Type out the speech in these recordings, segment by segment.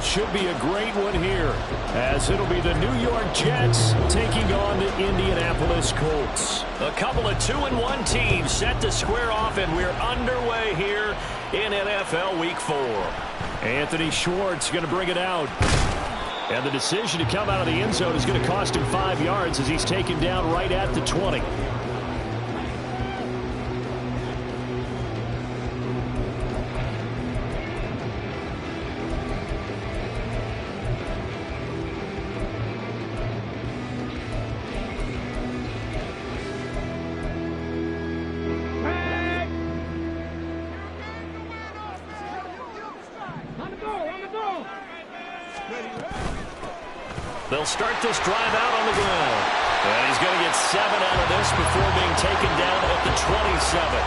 it should be a great one here, as it'll be the New York Jets taking on the Indianapolis Colts. A couple of 2-1 teams set to square off, and we're underway here in NFL Week 4. Anthony Schwartz going to bring it out. And the decision to come out of the end zone is going to cost him 5 yards as he's taken down right at the 20. They'll start this drive out on the ground. And he's going to get 7 out of this before being taken down at the 27.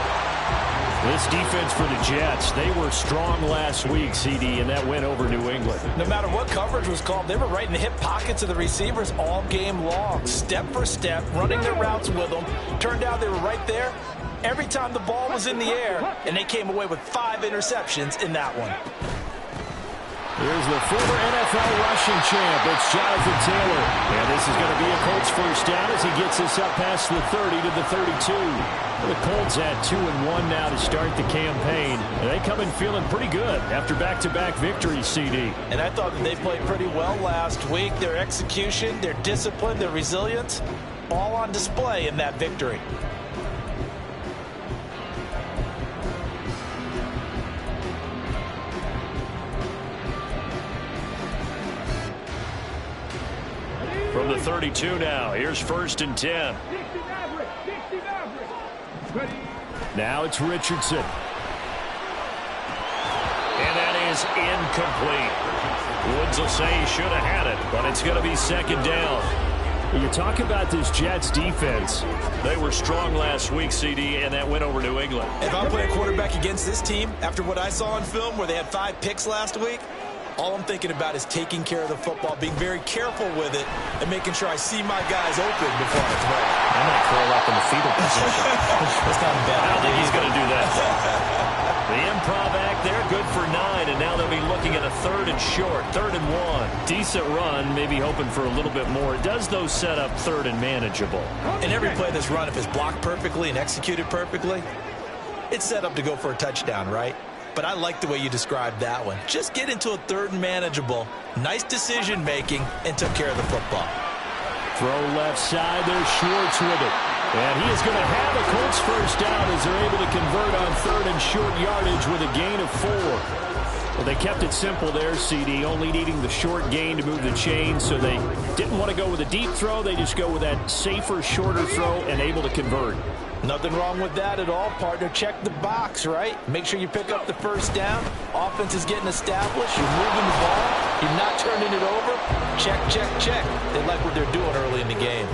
This defense for the Jets, they were strong last week, CD, and that went over New England. No matter what coverage was called, they were right in the hip pockets of the receivers all game long. Step for step, running their routes with them. Turned out they were right there every time the ball was in the air, and they came away with 5 interceptions in that one. Here's the former NFL rushing champ. It's Jonathan Taylor. And this is going to be a Colts first down as he gets this up past the 30 to the 32. The Colts at 2-1 now to start the campaign. And they come in feeling pretty good after back-to-back victories, CD. And I thought that they played pretty well last week. Their execution, their discipline, their resilience, all on display in that victory. From the 32 now, here's 1st and 10. Now it's Richardson. And that is incomplete. Woods will say he should have had it, but it's going to be 2nd down. When you talk about this Jets defense, they were strong last week, CD, and that went over New England. If I'm playing quarterback against this team, after what I saw on film where they had 5 picks last week, all I'm thinking about is taking care of the football, being very careful with it, and making sure I see my guys open before I throw it. I might curl up in the fetal position. That's not bad. I don't think he's going to do that. The improv act there, good for 9, and now they'll be looking at a 3rd and short, 3rd and 1. Decent run, maybe hoping for a little bit more. It does, though, set up 3rd and manageable. And every play that's run, if it's blocked perfectly and executed perfectly, it's set up to go for a touchdown, right? But I like the way you described that one. Just get into a 3rd and manageable, nice decision-making, and took care of the football. Throw left side, there's Schwartz with it. And he is going to have a Colts first down as they're able to convert on 3rd and short yardage with a gain of 4. Well, they kept it simple there, CD, only needing the short gain to move the chain, so they didn't want to go with a deep throw. They just go with that safer, shorter throw and able to convert. Nothing wrong with that at all, partner. Check the box, right? Make sure you pick up the first down. Offense is getting established. You're moving the ball. You're not turning it over. Check, check, check. They like what they're doing early in the game.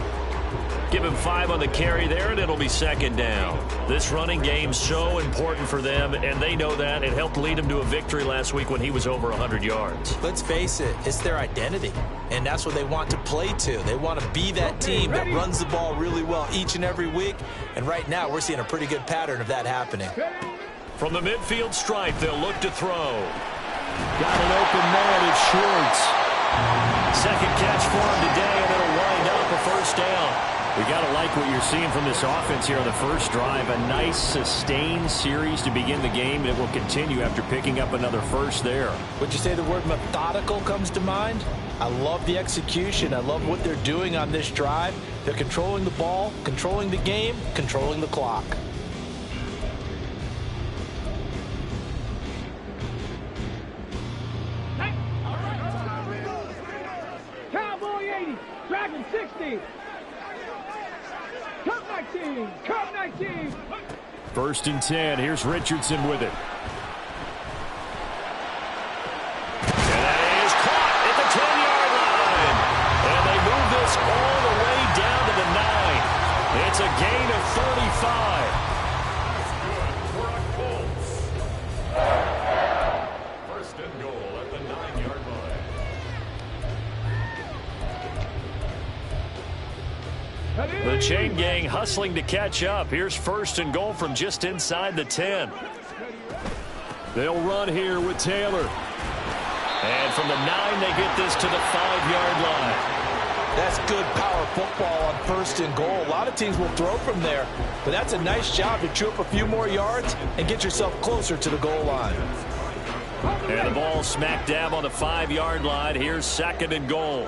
Give him 5 on the carry there, and it'll be 2nd down. This running game's so important for them, and they know that. It helped lead them to a victory last week when he was over 100 yards. Let's face it, it's their identity, and that's what they want to play to. They want to be that team that runs the ball really well each and every week, and right now we're seeing a pretty good pattern of that happening. From the midfield stripe, they'll look to throw. Got an open man, it's Schwartz. 2nd catch for him today, and it'll wind up a 1st down. We got to like what you're seeing from this offense here on the first drive. A nice, sustained series to begin the game, and it will continue after picking up another 1st there. Would you say the word methodical comes to mind? I love the execution. I love what they're doing on this drive. They're controlling the ball, controlling the game, controlling the clock. Cowboy 80, Dragon 60. Cup 19, Cup 19. 1st and 10. Here's Richardson with it. And that is caught at the 10-yard line. And they move this all the way down to the 9. It's a gain of 35. First and goal at the 9-yard line. The chain gang hustling to catch up. Here's 1st and goal from just inside the 10. They'll run here with Taylor. And from the 9, they get this to the 5-yard line. That's good power football on 1st and goal. A lot of teams will throw from there, but that's a nice job to chew up a few more yards and get yourself closer to the goal line. And the ball smack dab on the 5-yard line. Here's 2nd and goal.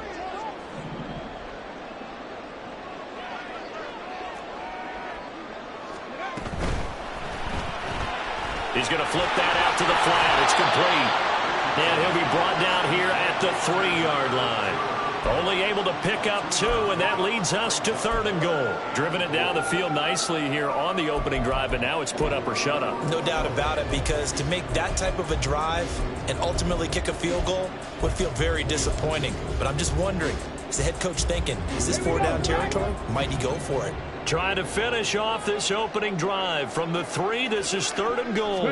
He's going to flip that out to the flat. It's complete. And he'll be brought down here at the 3-yard line. Only able to pick up 2, and that leads us to 3rd and goal. Driven it down the field nicely here on the opening drive, but now it's put up or shut up. No doubt about it, because to make that type of a drive and ultimately kick a field goal would feel very disappointing. But I'm just wondering, is the head coach thinking, is this 4-down territory? Might he go for it? Trying to finish off this opening drive from the 3. This is 3rd and goal.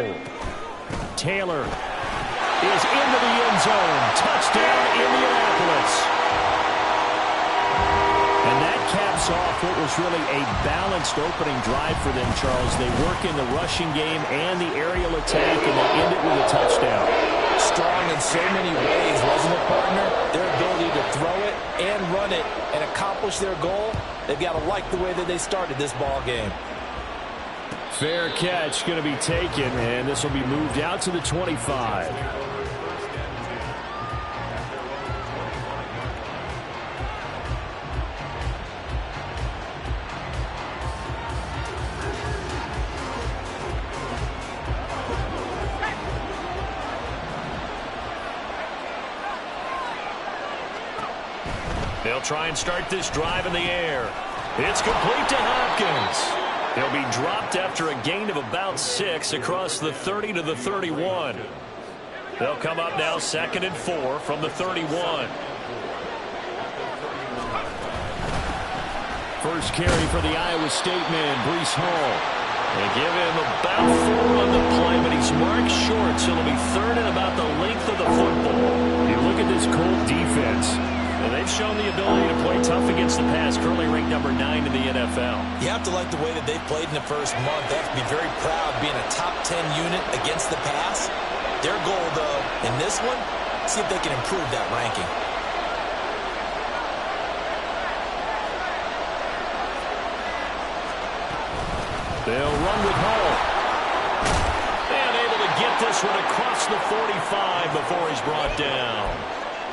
Taylor is into the end zone. Touchdown, Indianapolis. And that caps off what was really a balanced opening drive for them, Charles. They work in the rushing game and the aerial attack, and they end it with a touchdown. Strong in so many ways, wasn't it, partner? Their ability to throw it and run it and accomplish their goal, they've got to like the way that they started this ball game. Fair catch going to be taken, and this will be moved out to the 25. They'll try and start this drive in the air. It's complete to Hopkins. He'll be dropped after a gain of about 6 across the 30 to the 31. They'll come up now 2nd and 4 from the 31. First carry for the Iowa State man, Breece Hall. They give him about 4 on the play, but he's marked short, so it'll be 3rd and about the length of the football. You look at this Colt defense. Well, they've shown the ability to play tough against the pass, currently ranked number 9 in the NFL. You have to like the way that they've played in the first month. They have to be very proud being a top 10 unit against the pass. Their goal, though, in this one, see if they can improve that ranking. They'll run with Hall. And able to get this one across the 45 before he's brought down.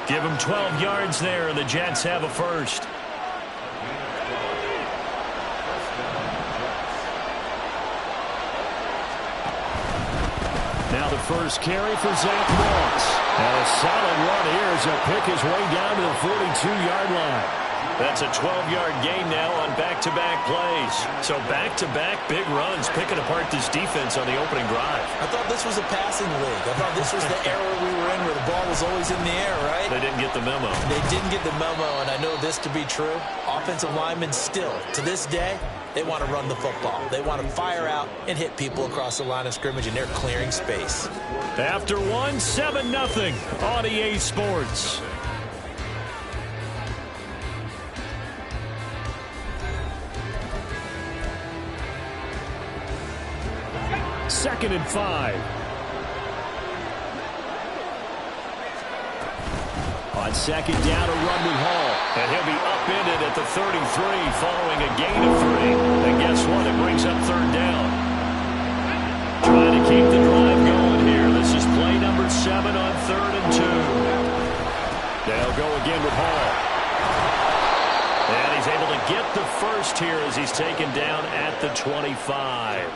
Give him 12 yards there, and the Jets have a first. Now the first carry for Zach Moss. And a solid run here as he'll pick his way down to the 42-yard line. That's a 12-yard gain now on back-to-back plays. So back-to-back big runs, picking apart this defense on the opening drive. I thought this was a passing league. I thought this was the era we were in where the ball was always in the air, right? They didn't get the memo. They didn't get the memo, and I know this to be true. Offensive linemen still, to this day, they want to run the football. They want to fire out and hit people across the line of scrimmage, and they're clearing space. After 7-0 on EA Sports. Second and 5. On second down, a run with Hall. And he'll be upended at the 33 following a gain of 3. And guess what? It brings up 3rd down. Trying to keep the drive going here. This is play number 7 on 3rd and 2. They'll go again with Hall. And he's able to get the first here as he's taken down at the 25.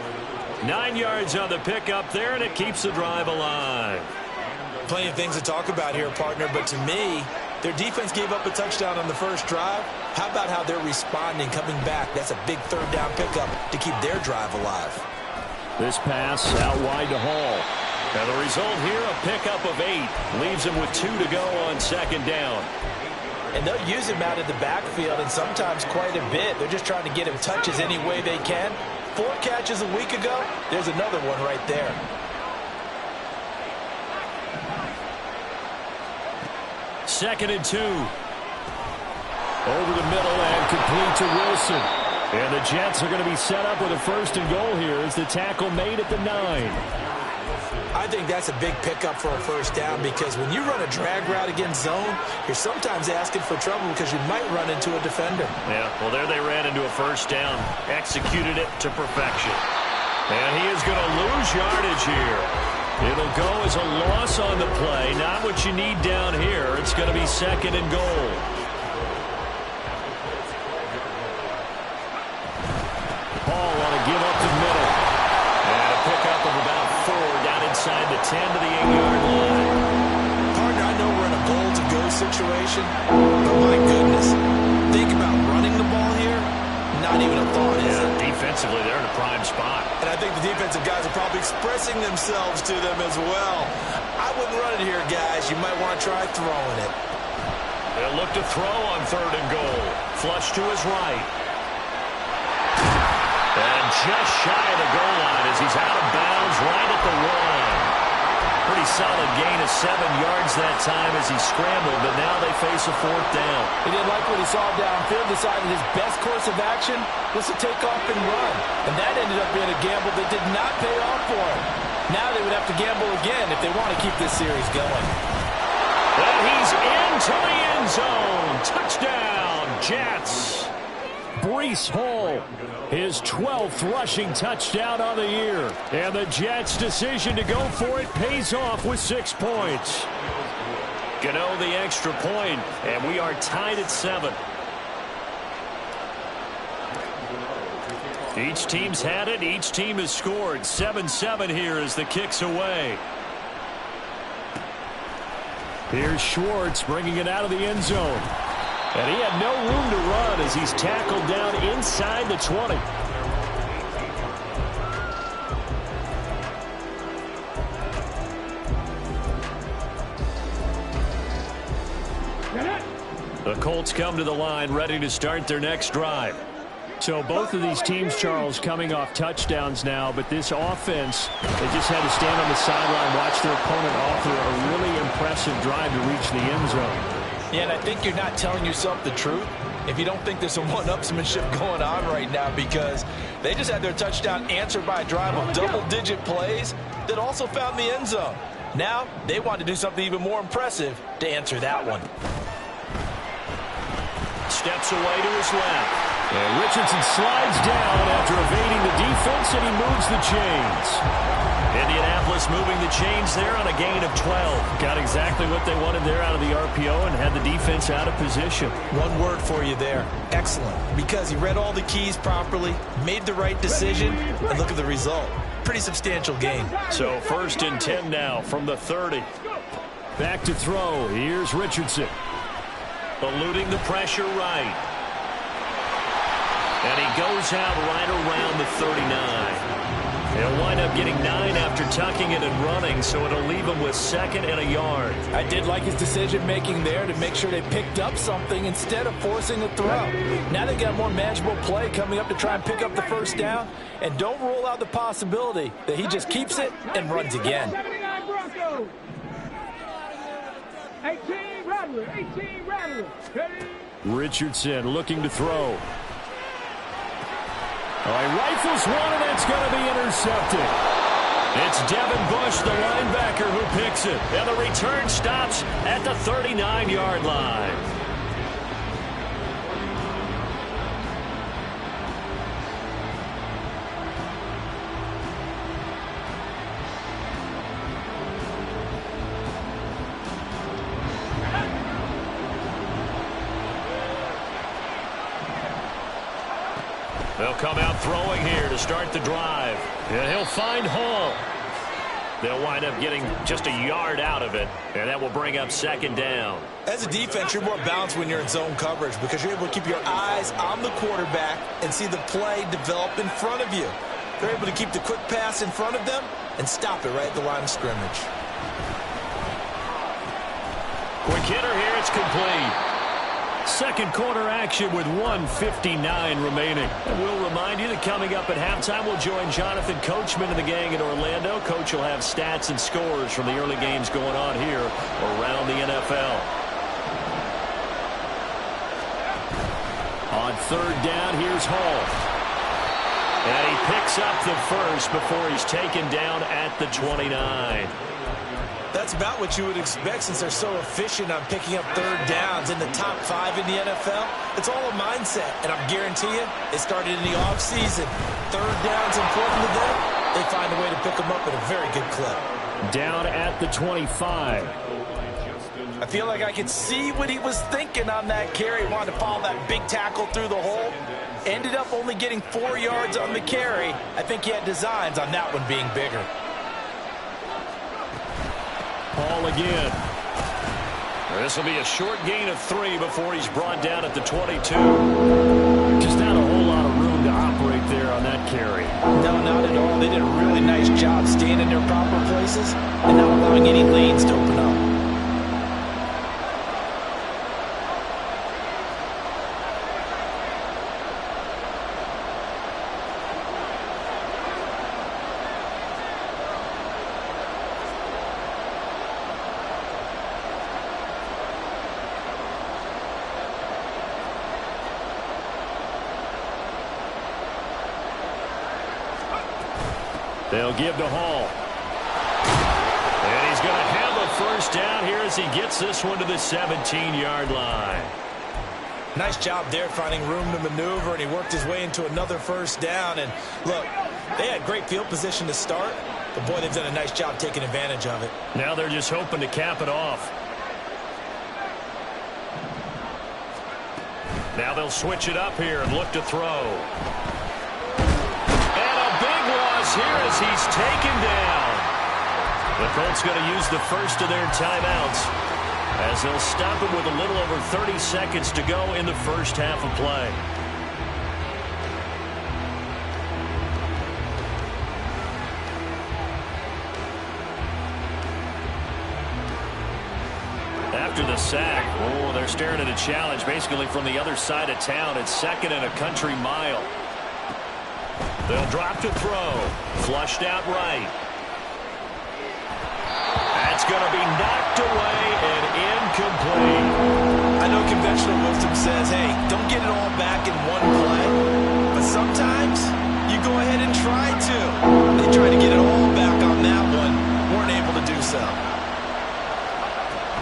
9 yards on the pickup there, and it keeps the drive alive. Plenty of things to talk about here, partner, but to me, their defense gave up a touchdown on the first drive. How about how they're responding, coming back? That's a big 3rd down pickup to keep their drive alive. This pass out wide to Hall. Now the result here, a pickup of 8. Leaves him with 2 to go on 2nd down. And they'll use him out of the backfield, and sometimes quite a bit. They're just trying to get him touches any way they can. 4 catches a week ago, there's another one right there. Second and 2. Over the middle and complete to Wilson. And the Jets are going to be set up with a 1st and goal here as the tackle made at the 9. I think that's a big pickup for a first down because when you run a drag route against zone, you're sometimes asking for trouble because you might run into a defender. Yeah, well, there they ran into a first down. Executed it to perfection. And he is going to lose yardage here. It'll go as a loss on the play. Not what you need down here. It's going to be 2nd and goal. Hall on a give up the middle. And a pickup of about 4 down inside the 10 to the 8-yard line. Partner, I know we're in a goal-to-go situation, but my goodness, think about running the ball here. Not even a thought, is it? Defensively, they're in a prime spot. And I think the defensive guys are probably expressing themselves to them as well. I wouldn't run it here, guys. You might want to try throwing it. They'll look to throw on 3rd and goal. Flush to his right. And just shy of the goal line as he's out of bounds right at the 1. Pretty solid gain of 7 yards that time as he scrambled, but now they face a 4th down. He didn't like what he saw downfield, decided his best course of action was to take off and run. And that ended up being a gamble that did not pay off for him. Now they would have to gamble again if they want to keep this series going. And he's into the end zone. Touchdown, Jets. Breece Hall, his 12th rushing touchdown on the year. And the Jets' decision to go for it pays off with 6 points. Gano the extra point, and we are tied at 7. Each team's had it. Each team has scored. 7-7 here as the kick's away. Here's Schwartz bringing it out of the end zone. And he had no room to run as he's tackled down inside the 20. The Colts come to the line ready to start their next drive. So both of these teams, Charles, coming off touchdowns now, but this offense, they just had to stand on the sideline, watch their opponent offer a really impressive drive to reach the end zone. Yeah, and I think you're not telling yourself the truth if you don't think there's some one-upsmanship going on right now because they just had their touchdown answered by a drive of double-digit plays that also found the end zone. Now, they want to do something even more impressive to answer that one. Steps away to his left. And Richardson slides down after evading the defense, and he moves the chains. Indianapolis moving the chains there on a gain of 12. Got exactly what they wanted there out of the RPO and had the defense out of position. One word for you there. Excellent. Because he read all the keys properly, made the right decision, and look at the result. Pretty substantial gain. So 1st and 10 now from the 30. Back to throw. Here's Richardson. Eluding the pressure right. And he goes out right around the 39. He'll wind up getting 9 after tucking it and running, so it'll leave him with 2nd and a yard. I did like his decision-making there to make sure they picked up something instead of forcing a throw. Now they got more manageable play coming up to try and pick up the first down, and don't rule out the possibility that he just keeps it and runs again. 79 Broncos. 18 Rattler. 18 Rattler. Richardson looking to throw. All right, rifles one, and that's going to be intercepted. It's Devin Bush, the linebacker, who picks it. And the return stops at the 39-yard line. They'll come out throwing here to start the drive. And he'll find Hall. They'll wind up getting just a yard out of it, and that will bring up 2nd down. As a defense, you're more balanced when you're in zone coverage because you're able to keep your eyes on the quarterback and see the play develop in front of you. They're able to keep the quick pass in front of them and stop it right at the line of scrimmage. Quick hitter here, it's complete. Second quarter action with 1:59 remaining. And we'll remind you that coming up at halftime, we'll join Jonathan Coachman and the gang in Orlando. Coach will have stats and scores from the early games going on here around the NFL. On 3rd down, here's Hall. And he picks up the first before he's taken down at the 29. That's about what you would expect since they're so efficient on picking up third downs in the top 5 in the NFL. It's all a mindset, and I guarantee you it started in the offseason. Third down's important to them. They find a way to pick them up at a very good clip. Down at the 25. I feel like I could see what he was thinking on that carry. He wanted to follow that big tackle through the hole. Ended up only getting 4 yards on the carry. I think he had designs on that one being bigger. Ball again. This will be a short gain of 3 before he's brought down at the 22. Just not a whole lot of room to operate there on that carry. No, not at all. They did a really nice job staying in their proper places and not allowing any lanes to open up. They'll give to Hall. And he's going to have a first down here as he gets this one to the 17-yard line. Nice job there finding room to maneuver, and he worked his way into another first down. And look, they had great field position to start, but boy, they've done a nice job taking advantage of it. Now they're just hoping to cap it off. Now they'll switch it up here and look to throw. Here as he's taken down. The Colts going to use the first of their timeouts as they'll stop it with a little over 30 seconds to go in the first half of play. After the sack, they're staring at a challenge basically from the other side of town. It's 2nd and a country mile. They'll drop to throw. Flushed out right. That's going to be knocked away and incomplete. I know conventional wisdom says, hey, don't get it all back in one play. But sometimes you go ahead and try to. They tried to get it all back on that one. Weren't able to do so.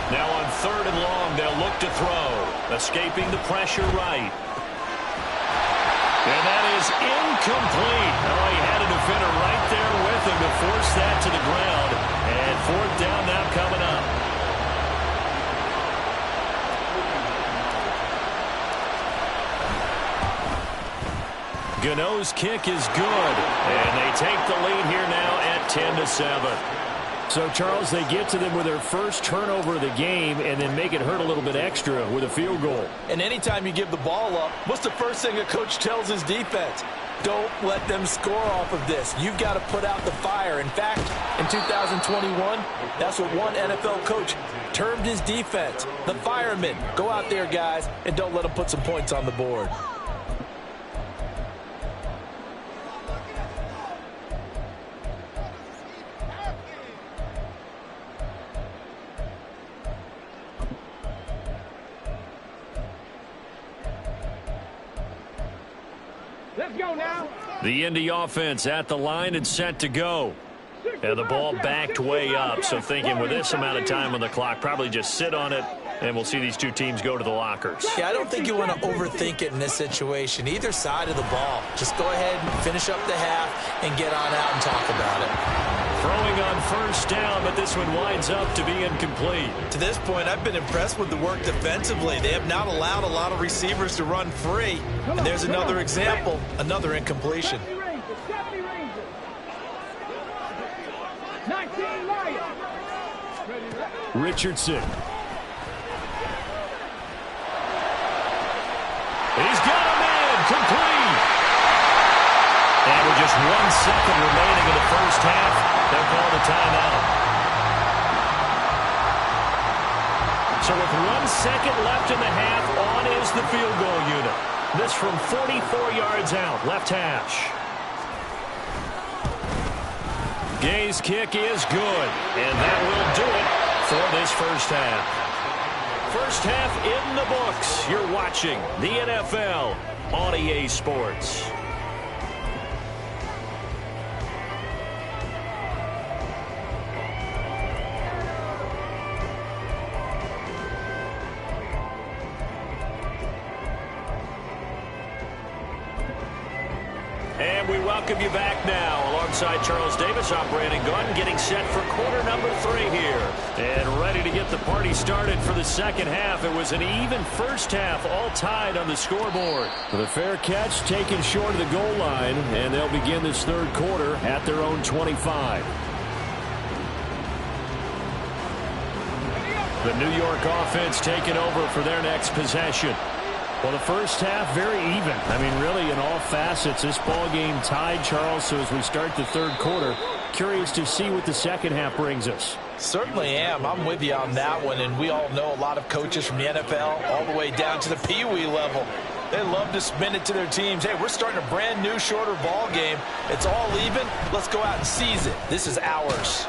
Now on 3rd and long, they'll look to throw. Escaping the pressure right. And that is incomplete. Oh, he had a defender right there with him to force that to the ground. And 4th down now coming up. Gano's kick is good. And they take the lead here now at 10-7. So, Charles, they get to them with their first turnover of the game and then make it hurt a little bit extra with a field goal. And anytime you give the ball up, what's the first thing a coach tells his defense? Don't let them score off of this. You've got to put out the fire. In fact, in 2021, that's what one NFL coach termed his defense. The firemen. Go out there, guys, and don't let them put some points on the board. Let's go now. The Indy offense at the line and set to go. And the ball backed way up. So thinking with this amount of time on the clock, probably just sit on it, and we'll see these two teams go to the lockers. Yeah, I don't think you want to overthink it in this situation. Either side of the ball. Just go ahead and finish up the half and get on out and talk about it. Throwing on first down, but this one winds up to be incomplete. To this point, I've been impressed with the work defensively. They have not allowed a lot of receivers to run free. And there's another example, another incompletion. 70 Rangers. 19 Lions. Richardson. He's got him in, complete. And with just 1 second remaining in the first half, they'll call the timeout. So with 1 second left in the half, on is the field goal unit. This from 44 yards out, left hash. Gay's kick is good, and that will do it for this first half. First half in the books. You're watching the NFL on EA Sports. we welcome you back now. Alongside Charles Davis, I'm Brandon Gunn, getting set for quarter number 3 here. And ready to get the party started for the second half. It was an even first half, all tied on the scoreboard. The fair catch taken short of the goal line, and they'll begin this third quarter at their own 25. The New York offense taking over for their next possession. Well, the first half, very even. I mean, really, in all facets, this ball game tied, Charles. So as we start the third quarter, curious to see what the second half brings us. Certainly am. I'm with you on that one. And we all know a lot of coaches from the NFL all the way down to the Pee Wee level. They love to spin it to their teams. Hey, we're starting a brand new, shorter ball game. It's all even. Let's go out and seize it. This is ours.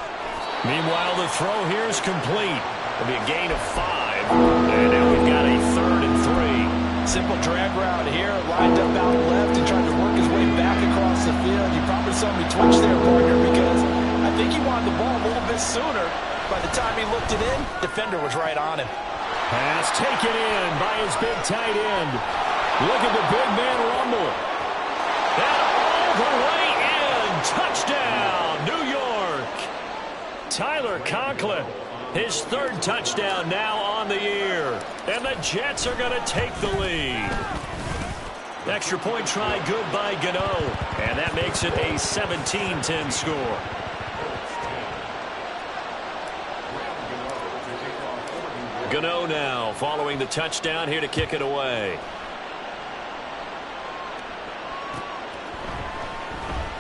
Meanwhile, the throw here is complete. It'll be a gain of 5. And now we've got a 3rd and 3. Simple drag route here, lined up out left and trying to work his way back across the field. You probably saw me twitch there, partner, because I think he wanted the ball a little bit sooner. By the time he looked it in, defender was right on him. Pass taken in by his big tight end. Look at the big man rumble. And all the way in. Touchdown, New York. Tyler Conklin. His 3rd touchdown now on the year. And the Jets are going to take the lead. Extra point try good by Gano. And that makes it a 17-10 score. Gano now following the touchdown here to kick it away.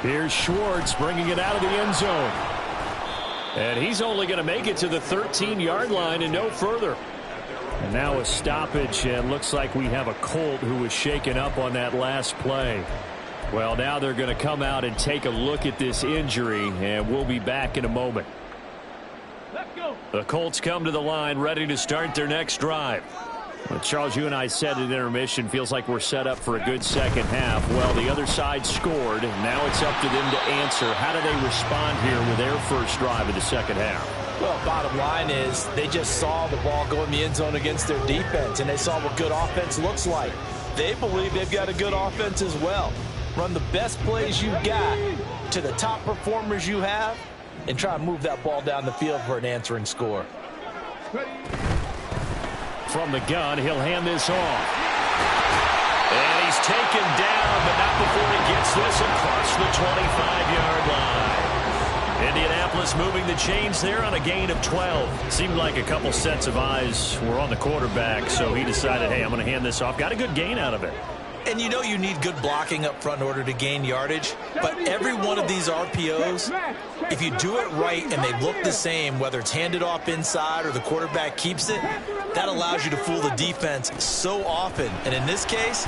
Here's Schwartz bringing it out of the end zone. And he's only going to make it to the 13-yard line and no further. And now a stoppage, and looks like we have a Colt who was shaken up on that last play. Well, now they're going to come out and take a look at this injury, and we'll be back in a moment. Let's go. The Colts come to the line ready to start their next drive. Well, Charles, you and I said at intermission, feels like we're set up for a good second half. Well, the other side scored. Now it's up to them to answer. How do they respond here with their first drive of the second half? Well, bottom line is they just saw the ball go in the end zone against their defense, and they saw what good offense looks like. They believe they've got a good offense as well. Run the best plays you got to the top performers you have, and try and move that ball down the field for an answering score. From the gun, he'll hand this off. And he's taken down, but not before he gets this across the 25-yard line. Indianapolis moving the chains there on a gain of 12. Seemed like a couple sets of eyes were on the quarterback, so he decided, hey, I'm going to hand this off. Got a good gain out of it. And you know you need good blocking up front in order to gain yardage. But every one of these RPOs, if you do it right and they look the same, whether it's handed off inside or the quarterback keeps it, that allows you to fool the defense so often. And in this case,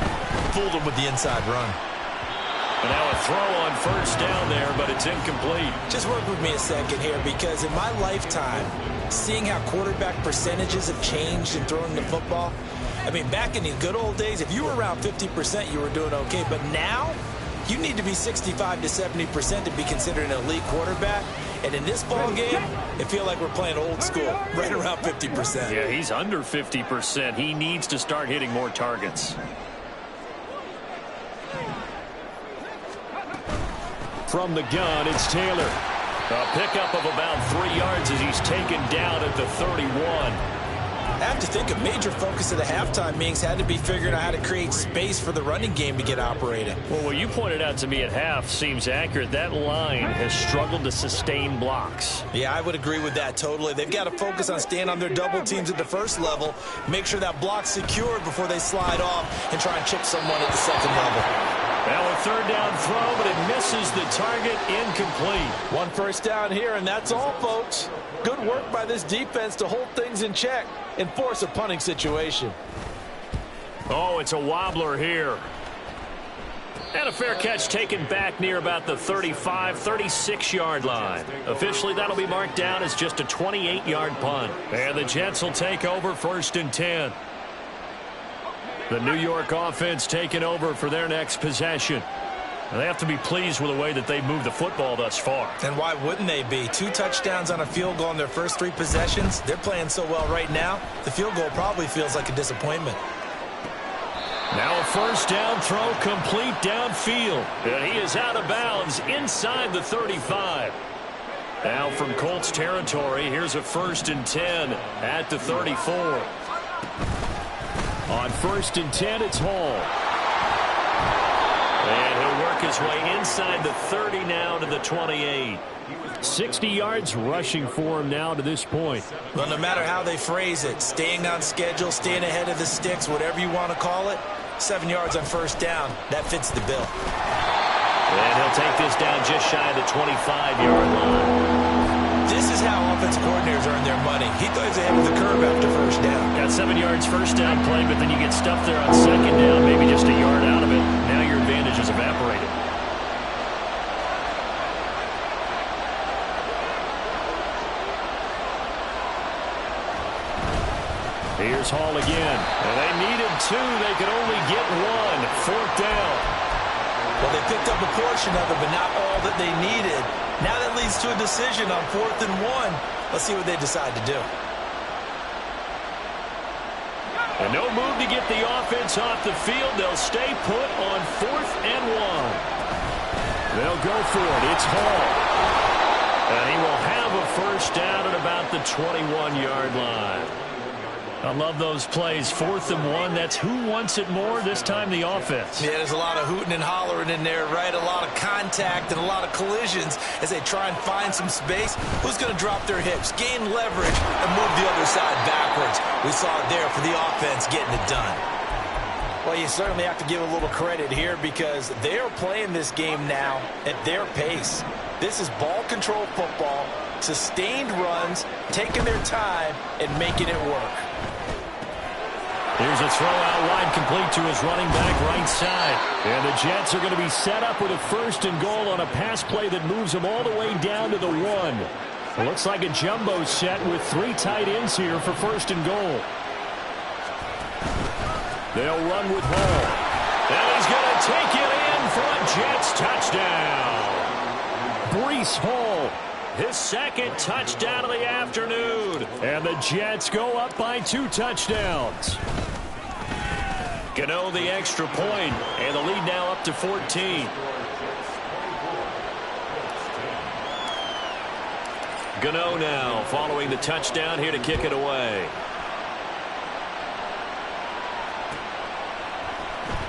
fooled them with the inside run. And now a throw on first down there, but it's incomplete. Just work with me a second here, because in my lifetime, seeing how quarterback percentages have changed in throwing the football, I mean, back in the good old days, if you were around 50%, you were doing okay. But now, you need to be 65 to 70% to be considered an elite quarterback. And in this ball game, it feels like we're playing old school, right around 50%. Yeah, he's under 50%. He needs to start hitting more targets. From the gun, it's Taylor. A pickup of about 3 yards as he's taken down at the 31. I have to think a major focus of the halftime meetings had to be figuring out how to create space for the running game to get operated. Well, what you pointed out to me at half seems accurate. That line has struggled to sustain blocks. Yeah, I would agree with that totally. They've got to focus on staying on their double teams at the first level, make sure that block's secured before they slide off and try and chip someone at the second level. Now a third down throw, but it misses the target, incomplete. One first down here, and that's all, folks. Good work by this defense to hold things in check and force a punting situation. Oh, it's a wobbler here. And a fair catch taken back near about the 35, 36-yard line. Officially, that'll be marked down as just a 28-yard punt. And the Jets will take over 1st and 10. The New York offense taking over for their next possession. And they have to be pleased with the way that they've moved the football thus far. And why wouldn't they be? 2 touchdowns on a field goal in their first 3 possessions. They're playing so well right now, the field goal probably feels like a disappointment. Now a first down throw complete downfield. And he is out of bounds inside the 35. Now from Colts territory, here's a 1st and 10 at the 34. On 1st and 10, it's Hall. And he'll work his way inside the 30 now to the 28. 60 yards rushing for him now to this point. Well, no matter how they phrase it, staying on schedule, staying ahead of the sticks, whatever you want to call it, 7 yards on first down, that fits the bill. And he'll take this down just shy of the 25-yard line. This is how offensive coordinators earn their money. He thought he was ahead of the curve after first down. Got 7 yards first down play, but then you get stuffed there on second down, maybe just a yard out of it. Now your advantage is evaporated. Here's Hall again. And they needed 2. They could only get 1. 4th down. Well, they picked up a portion of it, but not all that they needed. Now that leads to a decision on 4th and 1. Let's see what they decide to do. And no move to get the offense off the field. They'll stay put on 4th and 1. They'll go for it. It's Hall. And he will have a first down at about the 21-yard line. I love those plays. 4th and 1. That's who wants it more, this time the offense. Yeah, there's a lot of hooting and hollering in there, right? A lot of contact and a lot of collisions as they try and find some space. Who's going to drop their hips, gain leverage, and move the other side backwards? We saw it there for the offense getting it done. Well, you certainly have to give a little credit here because they are playing this game now at their pace. This is ball control football, sustained runs, taking their time, and making it work. Here's a throw out wide complete to his running back right side. And the Jets are going to be set up with a 1st and goal on a pass play that moves them all the way down to the 1. It looks like a jumbo set with 3 tight ends here for 1st and goal. They'll run with Hall. And he's going to take it in for a Jets touchdown. Breece Hall, his 2nd touchdown of the afternoon. And the Jets go up by 2 touchdowns. Gano the extra point, and the lead now up to 14. Gano now following the touchdown here to kick it away.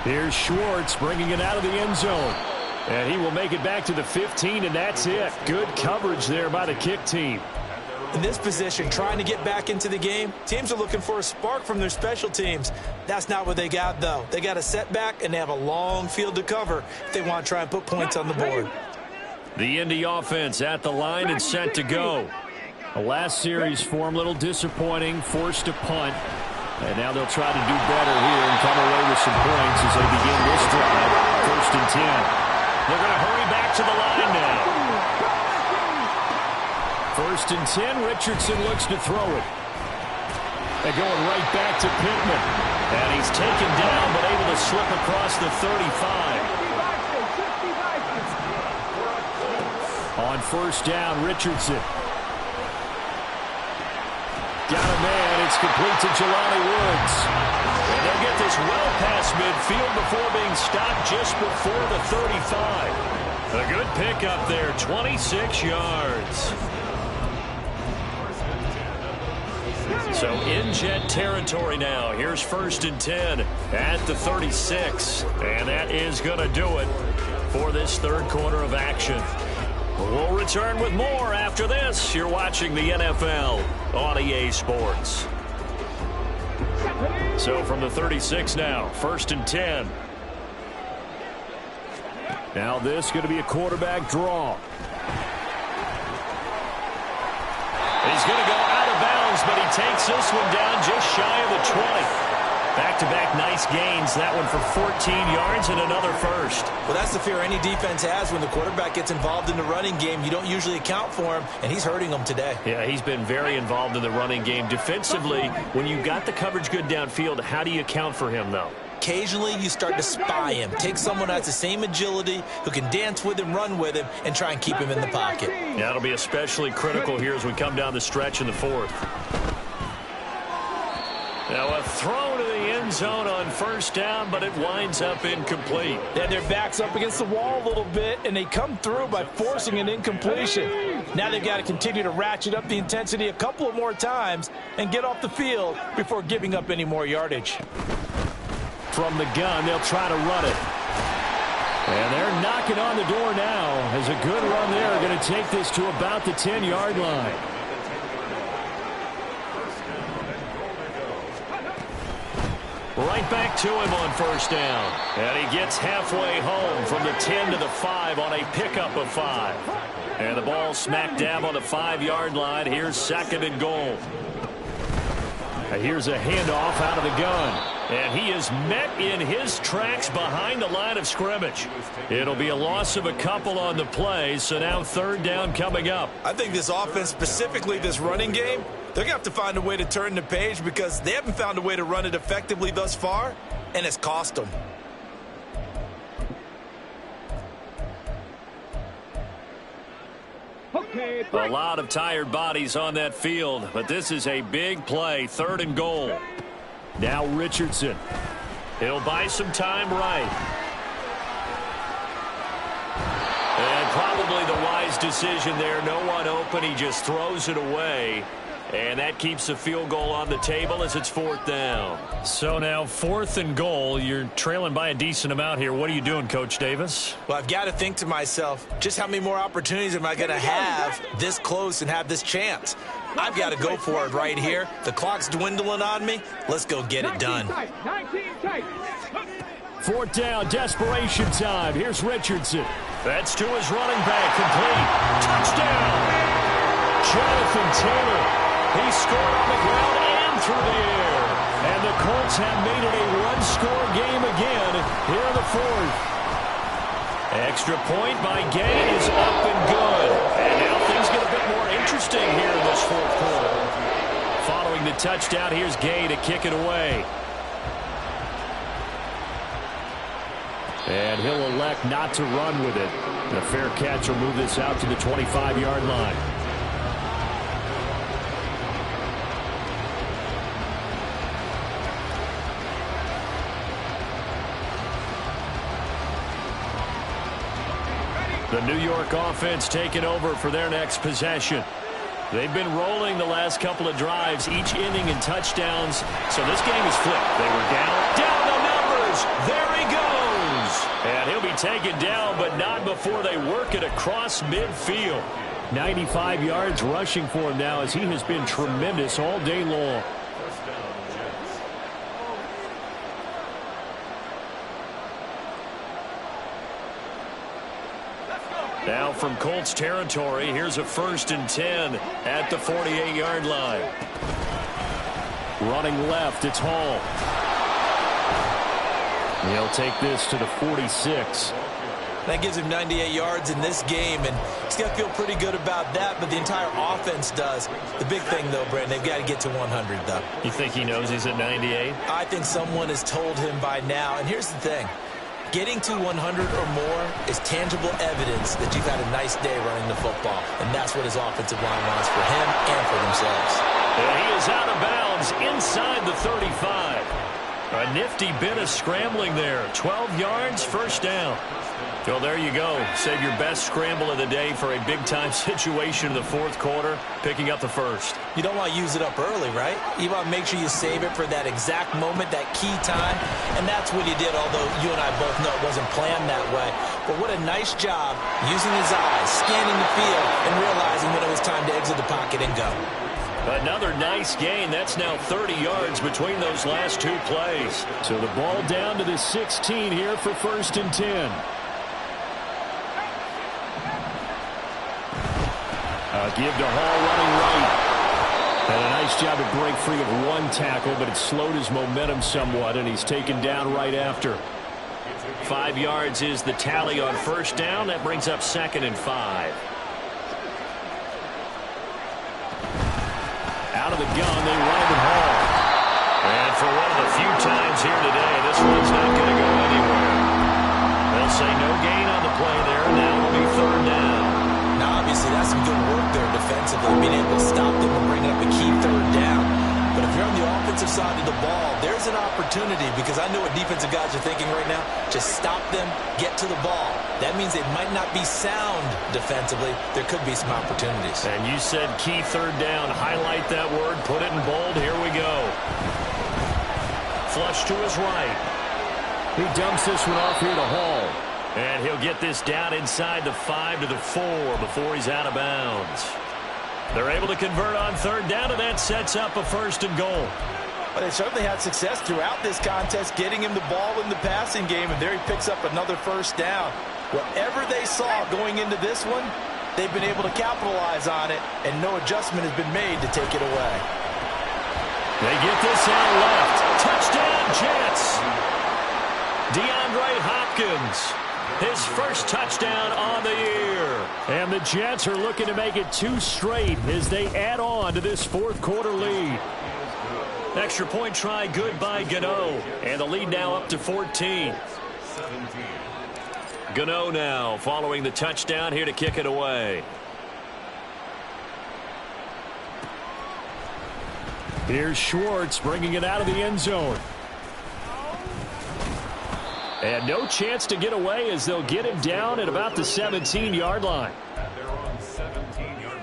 Here's Schwartz bringing it out of the end zone. And he will make it back to the 15, and that's it. Good coverage there by the kick team. In this position, trying to get back into the game, teams are looking for a spark from their special teams. That's not what they got, though. They got a setback, and they have a long field to cover if they want to try and put points on the board. The Indy offense at the line and set to go. The last series for them, a little disappointing, forced to punt. And now they'll try to do better here and come away with some points as they begin this drive. 1st and 10. They're going to hurry back to the line now. 1st and 10. Richardson looks to throw it. They're going right back to Pittman. And he's taken down but able to slip across the 35. On 1st down, Richardson. Got a man. It's complete to Jelani Woods. And they'll get this well past midfield before being stopped just before the 35. A good pickup there, 26 yards. So in Jet territory now. Here's 1st and 10 at the 36. And that is going to do it for this 3rd quarter of action. We'll return with more after this. You're watching the NFL on EA Sports. So from the 36 now, 1st and 10. Now this is going to be a quarterback draw. He's going to go out of bounds, but he takes this one down just shy of the 20. Back-to-back nice gains. That one for 14 yards and another first. Well, that's the fear any defense has when the quarterback gets involved in the running game. You don't usually account for him, and he's hurting them today. Yeah, he's been very involved in the running game. Defensively, when you got the coverage good downfield, how do you account for him, though? Occasionally, you start to spy him. Take someone that has the same agility, who can dance with him, run with him, and try and keep him in the pocket. Yeah, it'll be especially critical here as we come down the stretch in the 4th. Now a throw to the end zone on first down, but it winds up incomplete. Yeah, their back's up against the wall a little bit, and they come through by forcing an incompletion. Now they've got to continue to ratchet up the intensity a couple of more times and get off the field before giving up any more yardage. From the gun, they'll try to run it. And they're knocking on the door now as a good run there. Going to take this to about the 10-yard line. Right back to him on first down. And he gets halfway home from the 10 to the 5 on a pickup of 5. And the ball smack dab on the 5-yard line. Here's second and goal. And here's a handoff out of the gun. And he is met in his tracks behind the line of scrimmage. It'll be a loss of a couple on the play, so now third down coming up. I think this offense, specifically this running game, they're going to have to find a way to turn the page because they haven't found a way to run it effectively thus far, and it's cost them. A lot of tired bodies on that field, but this is a big play, third and goal. Now Richardson. He'll buy some time right. And probably the wise decision there. No one open. He just throws it away. And that keeps the field goal on the table as it's fourth down. So now fourth and goal. You're trailing by a decent amount here. What are you doing, Coach Davis? Well, I've got to think to myself, just how many more opportunities am I going to have this close and have this chance? I've got to go for it right here. The clock's dwindling on me. Let's go get it done. Fourth down, desperation time. Here's Richardson. That's to his running back, complete. Touchdown! Jonathan Taylor. He scored on the ground and through the air. And the Colts have made it a one-score game again here in the fourth. Extra point by Gay is up and good. And now things get a bit more interesting here in this fourth quarter. Following the touchdown, here's Gay to kick it away. And he'll elect not to run with it. The fair catch will move this out to the 25-yard line. The New York offense taking over for their next possession. They've been rolling the last couple of drives, each inning in touchdowns. So this game is flipped. They were down the numbers. There he goes. And he'll be taken down, but not before they work it across midfield. 95 yards rushing for him now as he has been tremendous all day long. Now from Colts territory, here's a 1st and 10 at the 48-yard line. Running left, it's Hall. He'll take this to the 46. That gives him 98 yards in this game, and he's got to feel pretty good about that, but the entire offense does. The big thing, though, Brandon, they've got to get to 100, though. You think he knows he's at 98? I think someone has told him by now, and here's the thing. Getting to 100 or more is tangible evidence that you've had a nice day running the football, and that's what his offensive line wants for him and for themselves. And he is out of bounds inside the 35. A nifty bit of scrambling there. 12 yards, first down. Well, there you go. Save your best scramble of the day for a big-time situation in the fourth quarter, picking up the first. You don't want to use it up early, right? You want to make sure you save it for that exact moment, that key time, and that's what he did, although you and I both know it wasn't planned that way. But what a nice job using his eyes, scanning the field, and realizing when it was time to exit the pocket and go. Another nice gain. That's now 30 yards between those last two plays. So the ball down to the 16 here for 1st and 10. Give to Hall running right. And a nice job to break free of one tackle, but it slowed his momentum somewhat, and he's taken down right after. 5 yards is the tally on first down. That brings up 2nd and 5. Out of the gun, they run it with Hall. And for one of the few times here today, this one's not going to go anywhere. They'll say no gain on the play there. Now it'll be 3rd down. Now, obviously, that's some good work there defensively, being able to stop them and bring up a key 3rd down. But if you're on the offensive side of the ball, there's an opportunity, because I know what defensive guys are thinking right now. Just stop them, get to the ball. That means they might not be sound defensively. There could be some opportunities. And you said key third down. Highlight that word. Put it in bold. Here we go. Flush to his right. He dumps this one off here to Hall. And he'll get this down inside the 5 to the 4 before he's out of bounds. They're able to convert on third down, and that sets up a 1st and goal. Well, they certainly had success throughout this contest, getting him the ball in the passing game, and there he picks up another 1st down. Whatever they saw going into this one, they've been able to capitalize on it, and no adjustment has been made to take it away. They get this out left. Touchdown, Jets. DeAndre Hopkins. His first touchdown on the year. And the Jets are looking to make it 2 straight as they add on to this 4th quarter lead. Extra point try good by Gano. And the lead now up to 14. Gano now following the touchdown here to kick it away. Here's Schwartz bringing it out of the end zone. And no chance to get away as they'll get him down at about the 17-yard line. They're on 17-yard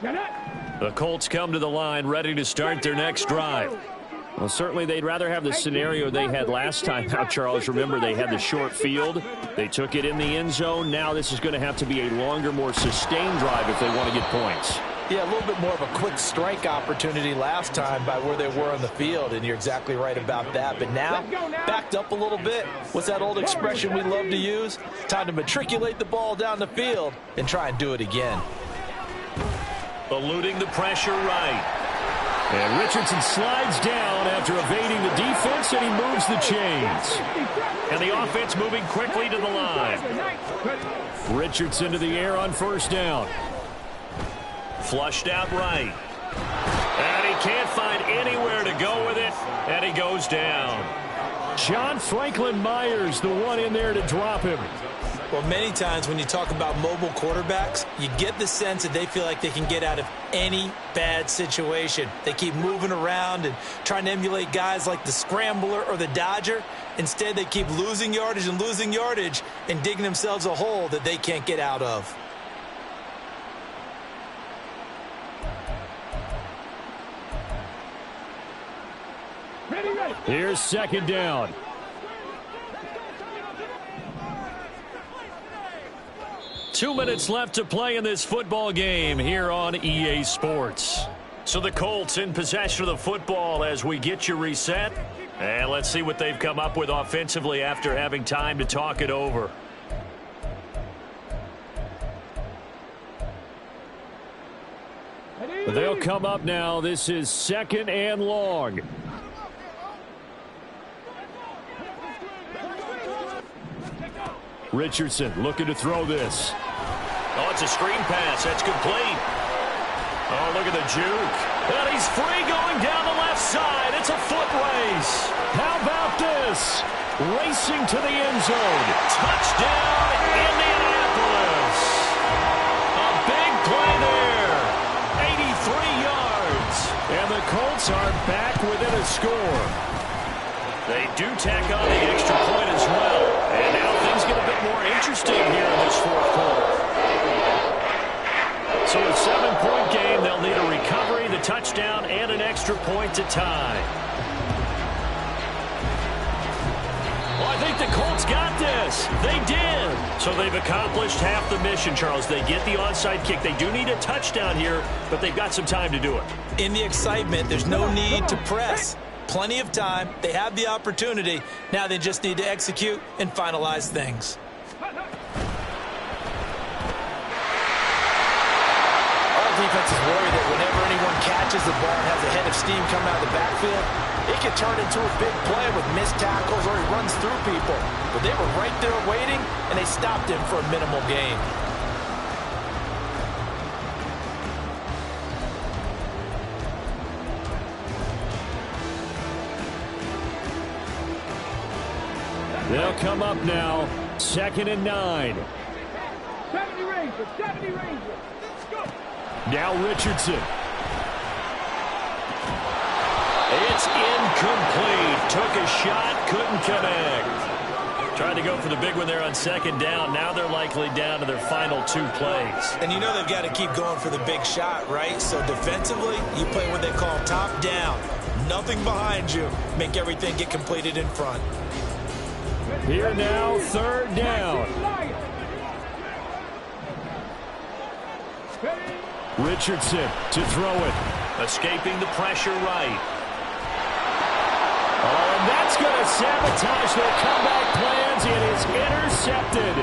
line. The Colts come to the line ready to start their next drive. Well, certainly they'd rather have the scenario they had last time out, Charles. Remember, they had the short field. They took it in the end zone. Now this is going to have to be a longer, more sustained drive if they want to get points. Yeah, a little bit more of a quick strike opportunity last time by where they were on the field, and you're exactly right about that. But now, backed up a little bit. What's that old expression we love to use? Time to matriculate the ball down the field and try and do it again. Eluding the pressure right. And Richardson slides down after evading the defense, and he moves the chains. And the offense moving quickly to the line. Richardson to the air on 1st down. Flushed out right. And he can't find anywhere to go with it, and he goes down. John Franklin Myers, the one in there to drop him. Well, many times when you talk about mobile quarterbacks, you get the sense that they feel like they can get out of any bad situation. They keep moving around and trying to emulate guys like the Scrambler or the Dodger. Instead, they keep losing yardage and digging themselves a hole that they can't get out of. Here's 2nd down. Two minutes left to play in this football game here on EA Sports. So the Colts in possession of the football as we get you reset. And let's see what they've come up with offensively after having time to talk it over. They'll come up now. This is 2nd and long. Richardson looking to throw this. Oh, it's a screen pass. That's complete. Oh, look at the juke. And he's free going down the left side. It's a foot race. How about this? Racing to the end zone. Touchdown, Indianapolis. A big play there. 83 yards. And the Colts are back within a score. They do tack on the extra point as well. And now things get a bit more interesting here in this 4th quarter. So a 7-point game, they'll need a recovery, the touchdown, and an extra point to tie. Well, I think the Colts got this. They did. So they've accomplished half the mission, Charles. They get the onside kick. They do need a touchdown here, but they've got some time to do it. In the excitement, there's no need to press. Plenty of time. They have the opportunity. Now they just need to execute and finalize things. All defenses worry that whenever anyone catches the ball and has a head of steam coming out of the backfield, it can turn into a big play with missed tackles or he runs through people. But they were right there waiting, and they stopped him for a minimal gain. They'll come up now, 2nd and 9. 70 Rangers, 70 Rangers. Let's go. Now Richardson. It's incomplete. Took a shot, couldn't connect. Trying to go for the big one there on second down. Now they're likely down to their final 2 plays. And you know they've got to keep going for the big shot, right? So defensively, you play what they call top down. Nothing behind you. Make everything get completed in front. Here now, third down. Richardson to throw it. Escaping the pressure right. Oh, and that's going to sabotage their comeback plans. It is intercepted.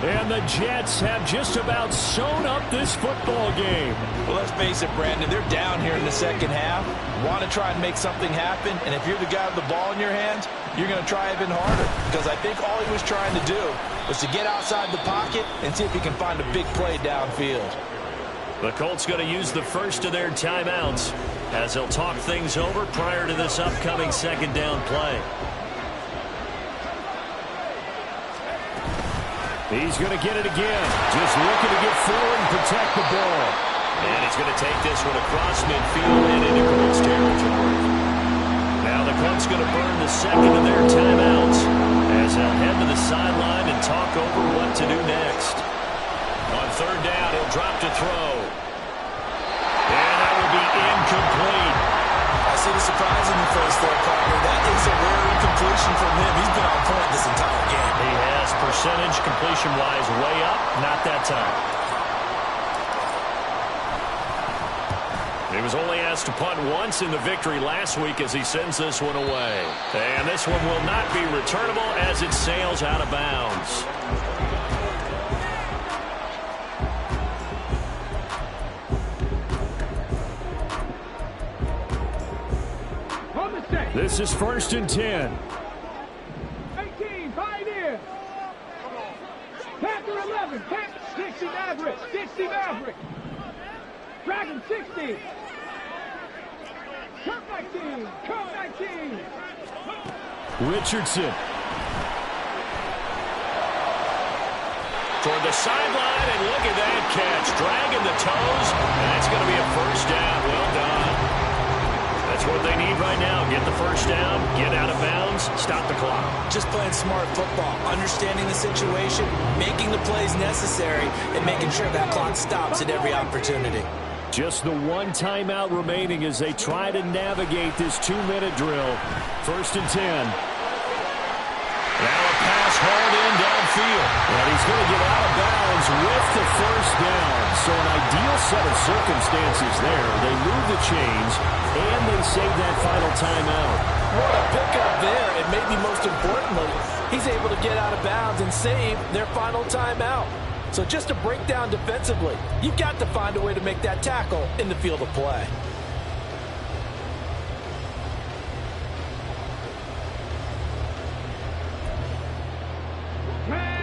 And the Jets have just about sewn up this football game. Well, let's face it, Brandon. They're down here in the second half. Want to try and make something happen. And if you're the guy with the ball in your hands, you're going to try even harder. Because I think all he was trying to do was to get outside the pocket and see if he can find a big play downfield. The Colts going to use the first of their timeouts as they'll talk things over prior to this upcoming second down play. He's going to get it again. Just looking to get forward and protect the ball. And he's going to take this one across midfield and into Colts territory. Now the Colts going to burn the second of their timeouts as they'll head to the sideline and talk over what to do next. On third down, he'll drop to throw. And that will be incomplete. I see the surprise in your face there, partner. That is a rare incompletion from him. He's been on point this entire game. He has percentage completion-wise way up, not that time. He was only asked to punt once in the victory last week as he sends this one away. And this one will not be returnable as it sails out of bounds. This is 1st and 10. 18, Pioneer. Panther 11, Panther 60 Maverick, 60 Maverick. Dragon 60. Come 19, come 19. Richardson. Toward the sideline, and look at that catch. Dragging the toes, and it's going to be a first down. Well done. That's what they need right now. Get the first down, get out of bounds, stop the clock. Just playing smart football, understanding the situation, making the plays necessary, and making sure that clock stops at every opportunity. Just the one timeout remaining as they try to navigate this 2-minute drill. 1st and 10. Now a pass hauled in downfield. And he's going to get out of bounds with the first down. So an ideal set of circumstances there. They move the chains, and they save that final timeout. What a pickup there, and maybe most importantly, he's able to get out of bounds and save their final timeout. So just a breakdown defensively. You've got to find a way to make that tackle in the field of play.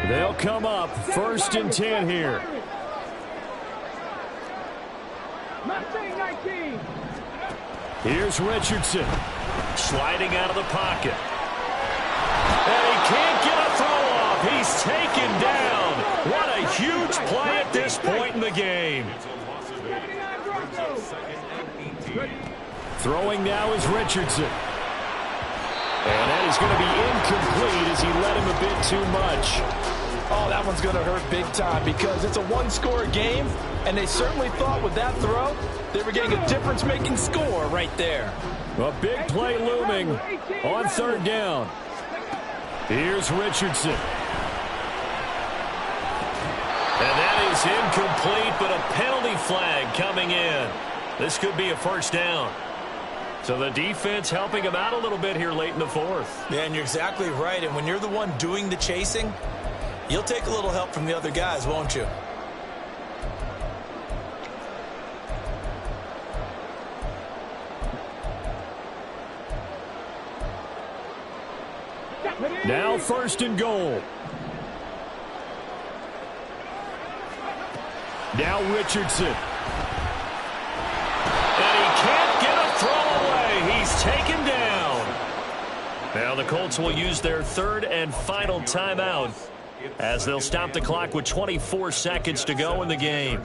They'll come up 1st and 10 here. Mustang 19. Here's Richardson. Sliding out of the pocket. And he can't get a throw off. He's taken down. What a huge play at this point in the game. Throwing now is Richardson. And that is going to be incomplete as he led him a bit too much. Oh, that one's going to hurt big time because it's a one-score game, and they certainly thought with that throw they were getting a difference-making score right there. A big play looming on 3rd down. Here's Richardson. And that is incomplete, but a penalty flag coming in. This could be a first down. So the defense helping him out a little bit here late in the 4th. Yeah, and you're exactly right. And when you're the one doing the chasing, you'll take a little help from the other guys, won't you? Now 1st and goal. Now Richardson. And he can't get a throw away. He's taken down. Now the Colts will use their 3rd and final timeout as they'll stop the clock with 24 seconds to go in the game.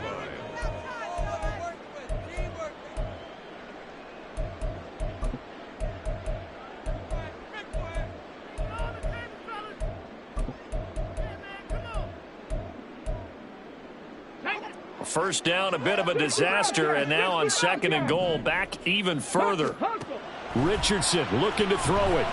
first down, a bit of a disaster, and now on 2nd and goal, back even further. Richardson looking to throw it.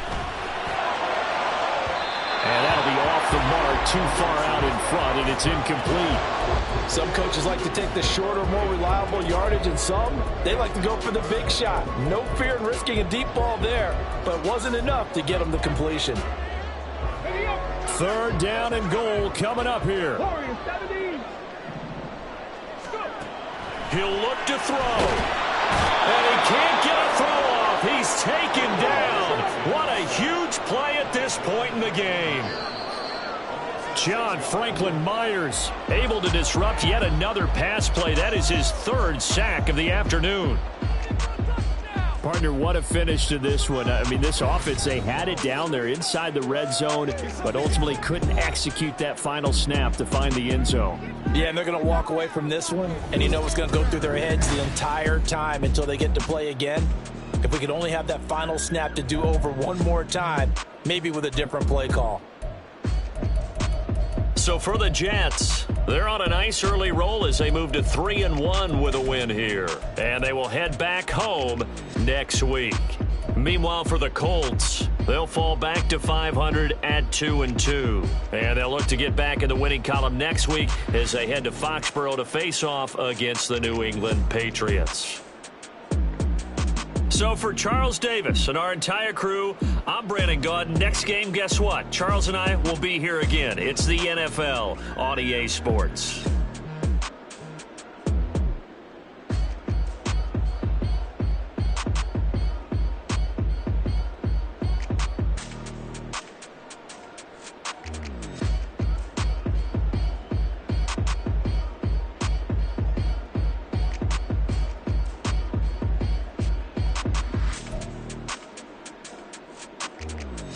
And that'll be off the mark, too far out in front, and it's incomplete. Some coaches like to take the shorter, more reliable yardage, and some, they like to go for the big shot. No fear in risking a deep ball there, but it wasn't enough to get them the completion. 3rd down and goal coming up here. He'll look to throw. And he can't get a throw off. He's taken down. What a huge play at this point in the game. John Franklin Myers able to disrupt yet another pass play. That is his 3rd sack of the afternoon. Partner, what a finish to this one. I mean, this offense, they had it down there inside the red zone, but ultimately couldn't execute that final snap to find the end zone. Yeah, and they're going to walk away from this one, and you know what's going to go through their heads the entire time until they get to play again. If we could only have that final snap to do over one more time, maybe with a different play call. So for the Jets, they're on a nice early roll as they move to 3-1 with a win here. And they will head back home next week. Meanwhile, for the Colts, they'll fall back to 500 at 2-2. And they'll look to get back in the winning column next week as they head to Foxborough to face off against the New England Patriots. So for Charles Davis and our entire crew, I'm Brandon Gaudin. Next game, guess what? Charles and I will be here again. It's the NFL on EA Sports.